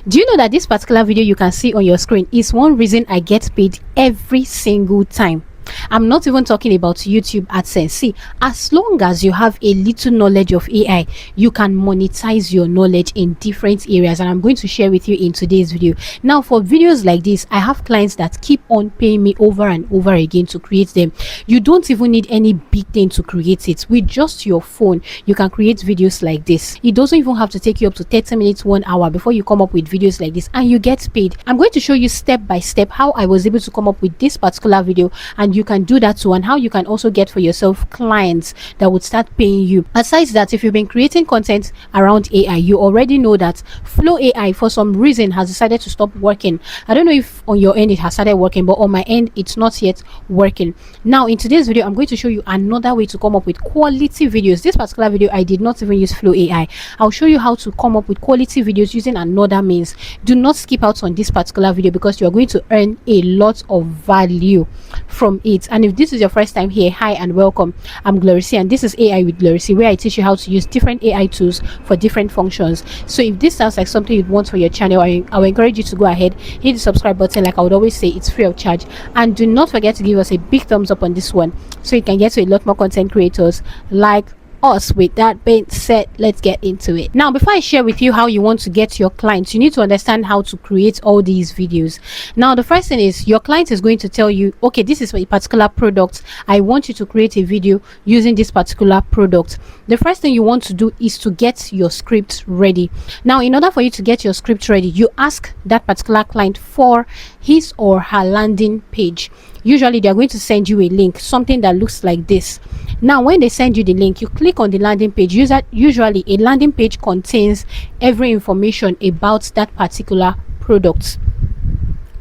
Do you know that this particular video you can see on your screen is one reason I get paid every single time? I'm not even talking about YouTube AdSense. See, as long as you have a little knowledge of AI, you can monetize your knowledge in different areas, and I'm going to share with you in today's video. Now, for videos like this, I have clients that keep on paying me over and over again to create them. You don't even need any big thing to create it. With just your phone, you can create videos like this. It doesn't even have to take you up to 30 minutes, 1 hour before you come up with videos like this, and you get paid. I'm going to show you step by step how I was able to come up with this particular video, and you can do that too, and how you can also get for yourself clients that would start paying you. Aside that, if you've been creating content around AI, you already know that Flow AI for some reason has decided to stop working. I don't know if on your end it has started working, but on my end it's not yet working. Now in today's video, I'm going to show you another way to come up with quality videos. This particular video, I did not even use Flow AI. I'll show you how to come up with quality videos using another means. Do not skip out on this particular video because you are going to earn a lot of value from it. And if this is your first time here, hi and welcome. I'm Glory, and this is AI with Glory, where I teach you how to use different AI tools for different functions. So if this sounds like something you'd want for your channel, I will encourage you to go ahead, hit the subscribe button. Like I would always say, it's free of charge, and do not forget to give us a big thumbs up on this one so you can get to a lot more content creators like us. With that being said, let's get into it. Now, before I share with you how you want to get your clients, you need to understand how to create all these videos. Now, the first thing is your client is going to tell you, okay, this is a particular product, I want you to create a video using this particular product. The first thing you want to do is to get your script ready. Now, in order for you to get your script ready, you ask that particular client for his or her landing page. Usually they're going to send you a link, something that looks like this. Now when they send you the link, you click on the landing page. Usually a landing page contains every information about that particular product.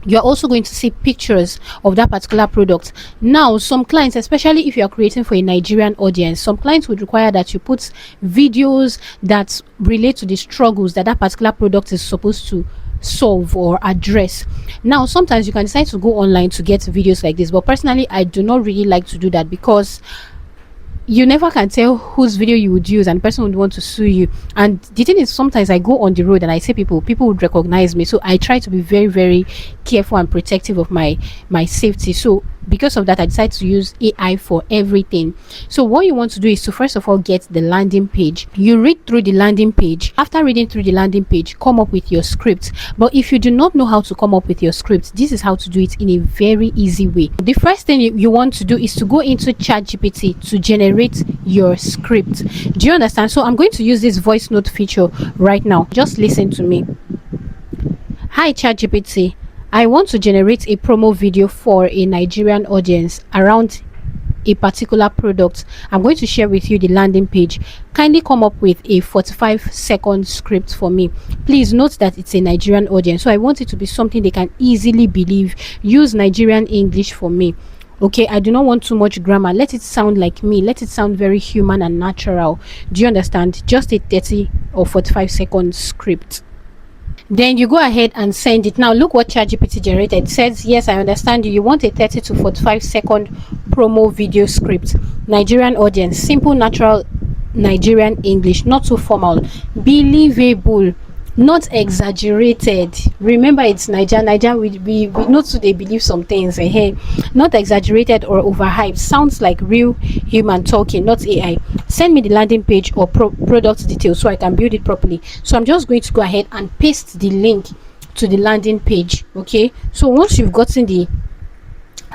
You're also going to see pictures of that particular product. Now some clients, especially if you're creating for a Nigerian audience, some clients would require that you put videos that relate to the struggles that that particular product is supposed to solve or address. Now sometimes you can decide to go online to get videos like this, but personally I do not really like to do that because you never can tell whose video you would use, and the person would want to sue you. And the thing is, sometimes I go on the road and I say people would recognize me, so I try to be very, very careful and protective of my safety. So because of that, I decided to use AI for everything. So what you want to do is to first of all get the landing page. You read through the landing page. After reading through the landing page, come up with your script. But if you do not know how to come up with your script, this is how to do it in a very easy way. The first thing you want to do is to go into ChatGPT to generate your script. Do you understand? So I'm going to use this voice note feature right now. Just listen to me. Hi ChatGPT, I want to generate a promo video for a Nigerian audience around a particular product. I'm going to share with you the landing page. Kindly come up with a 45-second script for me. Please note that it's a Nigerian audience, so I want it to be something they can easily believe. Use Nigerian English for me. Okay, I do not want too much grammar. Let it sound like me. Let it sound very human and natural. Do you understand? Just a 30 or 45-second script. Then you go ahead and send it. Now look what ChatGPT generated. It says, yes, I understand you want a 30 to 45-second promo video script. Nigerian audience, simple, natural Nigerian English, not too formal, believable, not exaggerated. Remember, it's Niger. We know too, they believe some things. Hey, not exaggerated or overhyped. Sounds like real human talking, not AI. Send me the landing page or product details so I can build it properly. So I'm just going to go ahead and paste the link to the landing page. Okay, so once you've gotten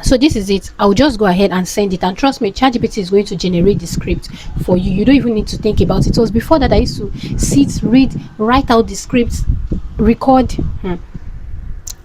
so this is it, I'll just go ahead and send it, and trust me, ChatGPT is going to generate the script for you. You don't even need to think about it. It was before that I used to sit, read, write out the scripts, record.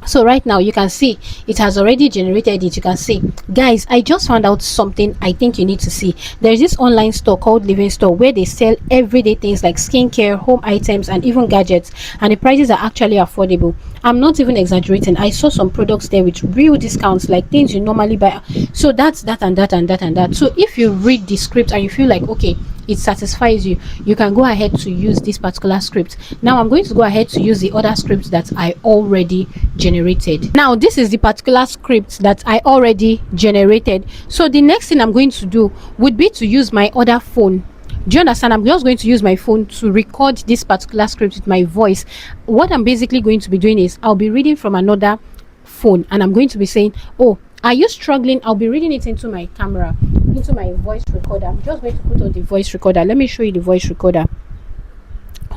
So right now you can see it has already generated it. You can see, guys, I just found out something I think you need to see. There's this online store called Living Store where they sell everyday things like skincare, home items, and even gadgets, and the prices are actually affordable. I'm not even exaggerating. I saw some products there with real discounts, like things you normally buy. So that's that and that and that and that. So if you read the script and you feel like, okay, it satisfies you, you can go ahead to use this particular script. Now I'm going to go ahead to use the other script that I already generated. Now this is the particular script that I already generated. So the next thing I'm going to do would be to use my other phone Do you understand? I'm just going to use my phone to record this particular script with my voice. What I'm basically going to be doing is I'll be reading from another phone, and I'm going to be saying, oh, are you struggling? I'll be reading it into my camera, into my voice recorder. I'm just going to put on the voice recorder. Let me show you the voice recorder.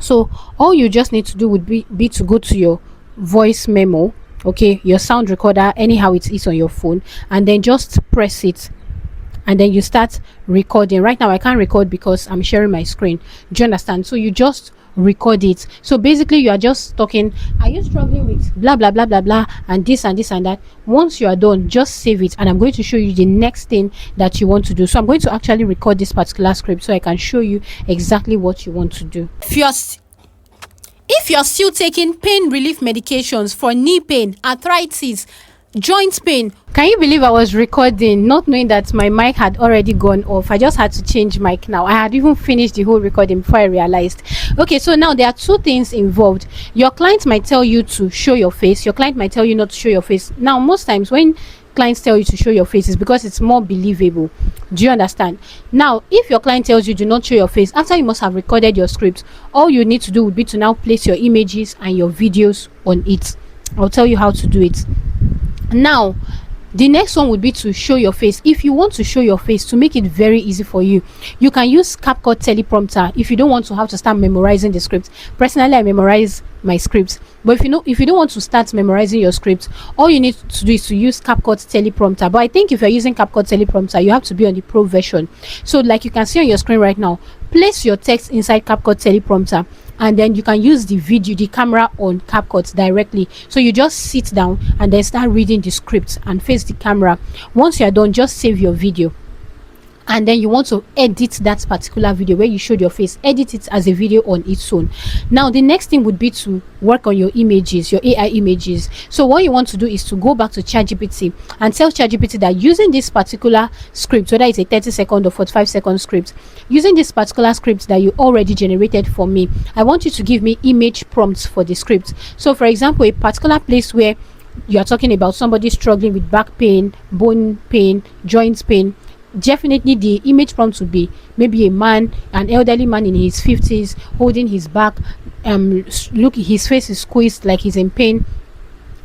So all you just need to do would be to go to your voice memo, okay, your sound recorder, anyhow it is on your phone, and then just press it, and then you start recording. Right now I can't record because I'm sharing my screen. Do you understand? So you just record it. So basically you are just talking, are you struggling with blah blah blah blah blah and this and this and that. Once you are done, just save it, and I'm going to show you the next thing that you want to do. So I'm going to actually record this particular script so I can show you exactly what you want to do. If you're still taking pain relief medications for knee pain, arthritis, joint pain, can you believe I was recording not knowing that my mic had already gone off? I just had to change mic now. I had even finished the whole recording before I realized. Okay, so now there are two things involved. Your client might tell you to show your face. Your client might tell you not to show your face. Now most times when clients tell you to show your face, is because it's more believable. Do you understand? Now if your client tells you do not show your face, after you must have recorded your script, all you need to do would be to now place your images and your videos on it. I'll tell you how to do it. Now the next one would be to show your face. If you want to show your face, to make it very easy for you, you can use CapCut teleprompter if you don't want to have to start memorizing the script. Personally, I memorize my scripts, but if you don't want to start memorizing your script, all you need to do is to use CapCut teleprompter. But I think if you're using CapCut teleprompter, you have to be on the pro version. So like you can see on your screen right now, place your text inside CapCut teleprompter, and then you can use the camera on CapCut directly. So you just sit down and then start reading the script and face the camera. Once you are done, just save your video, and then you want to edit that particular video where you showed your face, edit it as a video on its own. Now the next thing would be to work on your images, your AI images. So what you want to do is to go back to ChatGPT and tell ChatGPT that using this particular script, whether it's a 30-second or 45-second script, using this particular script that you already generated for me, I want you to give me image prompts for the script. So for example, a particular place where you are talking about somebody struggling with back pain, bone pain, joint pain, definitely the image prompt would be maybe a man, an elderly man in his 50s, holding his back, look, his face is squeezed like he's in pain,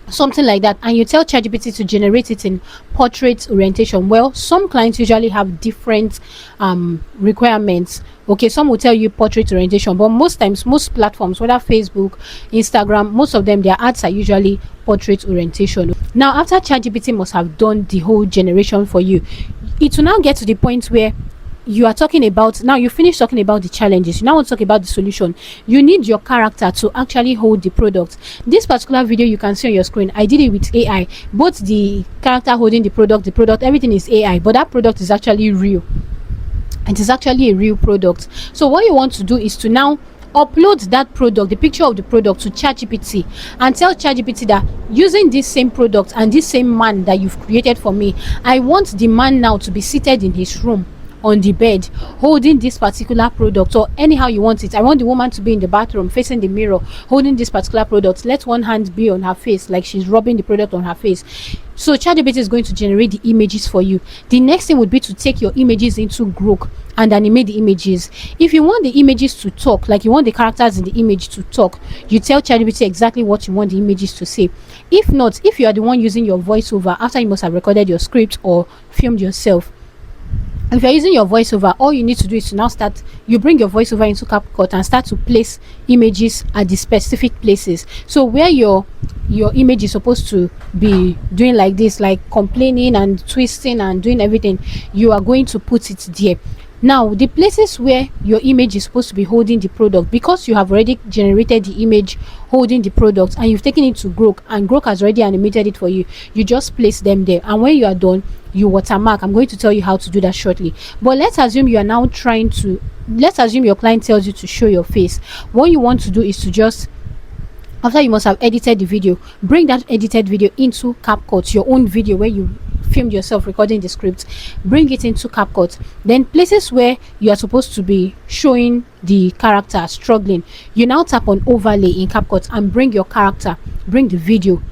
something like that. And you tell ChatGPT to generate it in portrait orientation. Well, some clients usually have different requirements. Okay, some will tell you portrait orientation, but most times, most platforms, whether Facebook, Instagram, most of them, their ads are usually portrait orientation. Now after ChatGPT must have done the whole generation for you, it will now get to the point where you are talking about, now you finish talking about the challenges, you now want to talk about the solution. You need your character to actually hold the product. This particular video you can see on your screen, I did it with AI. Both the character holding the product, everything is AI, but that product is actually real. It is actually a real product. So what you want to do is to now upload that product, the picture of the product, to ChatGPT, and tell ChatGPT that using this same product and this same man that you've created for me, I want the man now to be seated in his room on the bed holding this particular product, or anyhow you want it. I want the woman to be in the bathroom facing the mirror holding this particular product. Let one hand be on her face like she's rubbing the product on her face. So ChatGPT is going to generate the images for you. The next thing would be to take your images into Grok and animate the images. If you want the images to talk, like you want the characters in the image to talk, you tell ChatGPT exactly what you want the images to say. If not, if you are the one using your voiceover after you must have recorded your script or filmed yourself, if you're using your voiceover, all you need to do is to now start, you bring your voiceover into CapCut and start to place images at the specific places. So where your image is supposed to be doing like this, like complaining and twisting and doing everything, you are going to put it there. Now the places where your image is supposed to be holding the product, because you have already generated the image holding the product and you've taken it to Grok and Grok has already animated it for you, you just place them there, and when you are done, you watermark. I'm going to tell you how to do that shortly. But let's assume you are now let's assume your client tells you to show your face. What you want to do is to just, after you must have edited the video, bring that edited video into CapCut, your own video where you filmed yourself recording the script, bring it into CapCut. Then places where you are supposed to be showing the character struggling, you now tap on overlay in CapCut and bring your character, bring the video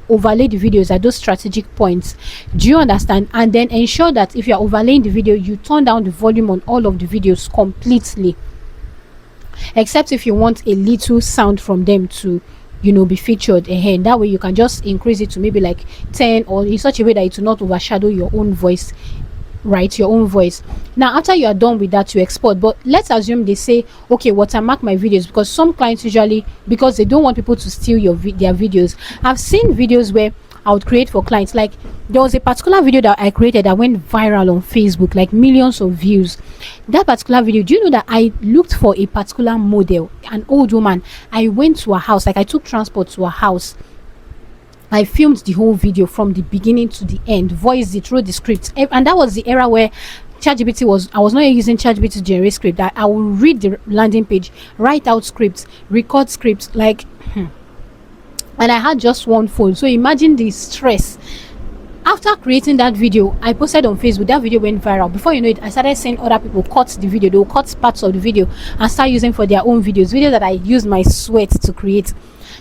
overlay the videos at those strategic points. Do you understand? And then ensure that if you're overlaying the video, you turn down the volume on all of the videos completely, except if you want a little sound from them to, be featured ahead. That way you can just increase it to maybe like 10, or in such a way that it will not overshadow your own voice, right? Your own voice. Now after you are done with that, you export. But let's assume they say, okay, watermark my videos, because some clients usually, because they don't want people to steal their videos. I've seen videos where I would create for clients, like there was a particular video that I created that went viral on Facebook, like millions of views. That particular video, do you know that I looked for a particular model, an old woman? I went to her house, like I took transport to her house. I filmed the whole video from the beginning to the end, voiced it, wrote the script, and that was the era where ChatGPT was. I was not using ChatGPT to generate script. I will read the landing page, write out scripts, record scripts, like, and I had just one phone. So imagine the stress. After creating that video, I posted on Facebook. That video went viral. Before you know it, I started seeing other people cut the video. They will cut parts of the video and start using for their own videos that I used my sweat to create.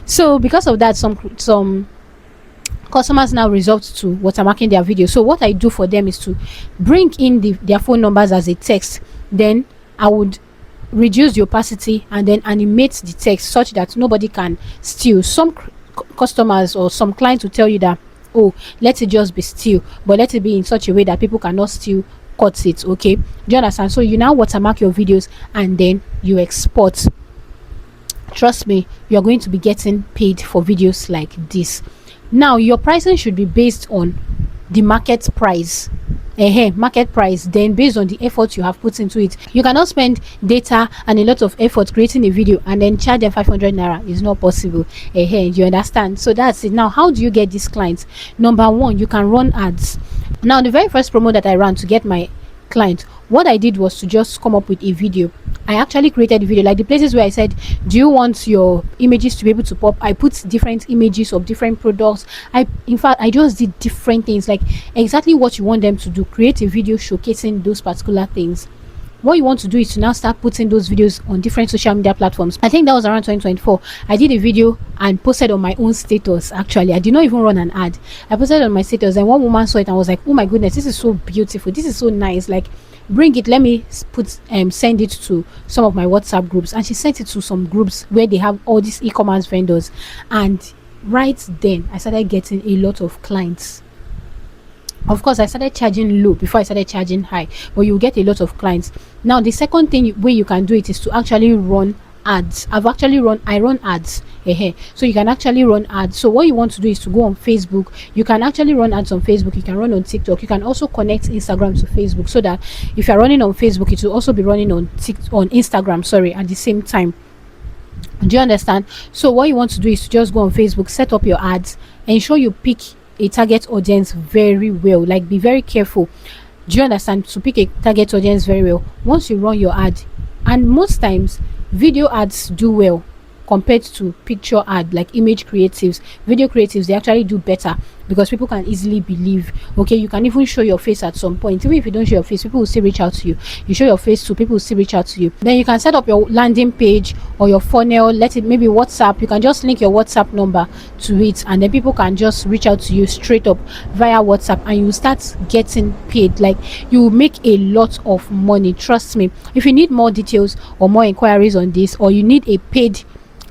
So because of that, some customers now resort to watermarking their video. So what I do for them is to bring in their phone numbers as a text. Then I would reduce the opacity and then animate the text such that nobody can steal. Some customers or some clients will tell you that, oh, let it just be still, but let it be in such a way that people cannot still cut it. Okay, do you understand? So you now watermark your videos and then you export. Trust me, you are going to be getting paid for videos like this. Now your pricing should be based on the market price. Market price, then based on the effort you have put into it. You cannot spend data and a lot of effort creating a video and then charge them 500 naira. It's not possible. You understand? So that's it. Now how do you get these clients? Number one, you can run ads. Now the very first promo that I ran to get my client, what I did was to just come up with a video. I actually created a video, like the places where I said, do you want your images to be able to pop? I put different images of different products. In fact, I just did different things, like exactly what you want them to do. Create a video showcasing those particular things. What you want to do is to now start putting those videos on different social media platforms. I think that was around 2024. I did a video and posted on my own status. Actually, I did not even run an ad. I posted on my status, and one woman saw it and was like, oh my goodness, this is so beautiful, this is so nice, like bring it, let me send it to some of my WhatsApp groups. And she sent it to some groups where they have all these e-commerce vendors, and right then I started getting a lot of clients. Of course, I started charging low before I started charging high, but you get a lot of clients. Now the second thing way you can do it is to actually run ads. I run ads. So you can actually run ads. So what you want to do is to go on Facebook. You can actually run ads on Facebook. You can run on TikTok. You can also connect Instagram to Facebook, so that if you're running on Facebook, it will also be running on Instagram, at the same time. Do you understand? So what you want to do is to just go on Facebook, set up your ads, ensure you pick a target audience very well, like be very careful. Do you understand? To pick a target audience very well. Once you run your ad, and most times video ads do well compared to picture ad, like image creatives. Video creatives, they actually do better because people can easily believe. Okay, you can even show your face at some point. Even if you don't show your face, people will still reach out to you. You show your face to people, will still reach out to you. Then you can set up your landing page or your funnel. Let it maybe WhatsApp. You can just link your WhatsApp number to it, and then people can just reach out to you straight up via WhatsApp, and you start getting paid. Like, you make a lot of money. Trust me. If you need more details or more inquiries on this, or you need a paid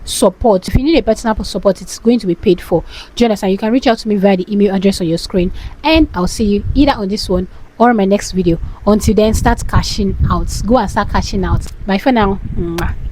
support, if you need a personal support, it's going to be paid for. Do you understand? You can reach out to me via the email address on your screen, and I'll see you either on this one or my next video. Until then, start cashing out. Go and start cashing out. Bye for now. Mwah.